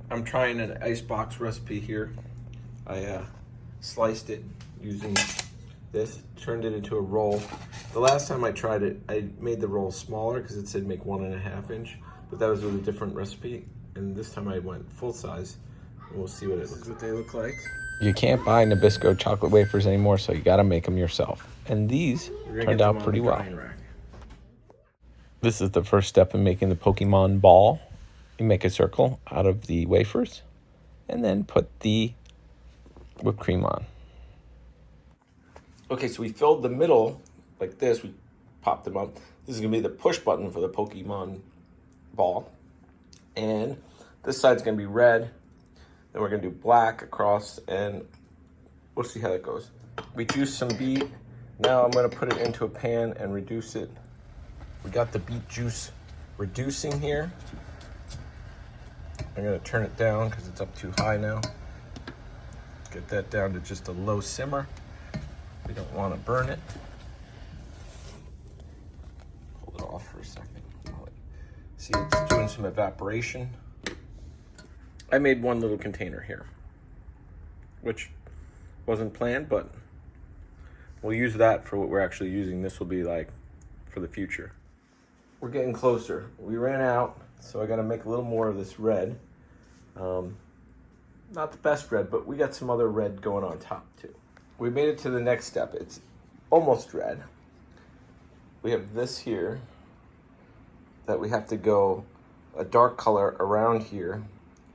I'm trying an Icebox recipe here. I sliced it using this, turned it into a roll. The last time I tried it, I made the roll smaller because it said make 1.5 inch, but that was with a different recipe. And this time I went full size. And we'll see what they look like. You can't buy Nabisco chocolate wafers anymore, so you gotta make them yourself. And these turned out pretty well. This is the first step in making the Pokemon ball. You make a circle out of the wafers and then put the whipped cream on. Okay, so we filled the middle like this. We popped them up. This is gonna be the push button for the Pokemon ball. And this side's gonna be red. Then we're gonna do black across, and we'll see how that goes. We juiced some beet. Now I'm gonna put it into a pan and reduce it. We got the beet juice reducing here. I'm gonna turn it down because it's up too high now. Get that down to just a low simmer. We don't want to burn it. Pull it off for a second. See, it's doing some evaporation. I made one little container here, which wasn't planned, but we'll use that for what we're actually using. This will be like for the future. We're getting closer. We ran out, so I got to make a little more of this red. Not the best red, but we got some other red going on top too. We made it to the next step. It's almost red. We have this here that we have to go a dark color around here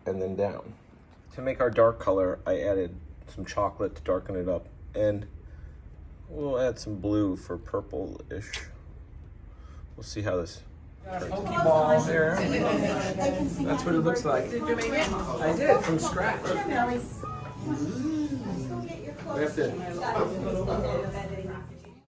and then down. To make our dark color, I added some chocolate to darken it up, and we'll add some blue for purple-ish. We'll see how this turns out. Pokeball here. That's what it looks like. Did you make it? I did, from scratch. Sure, Nelly. We have to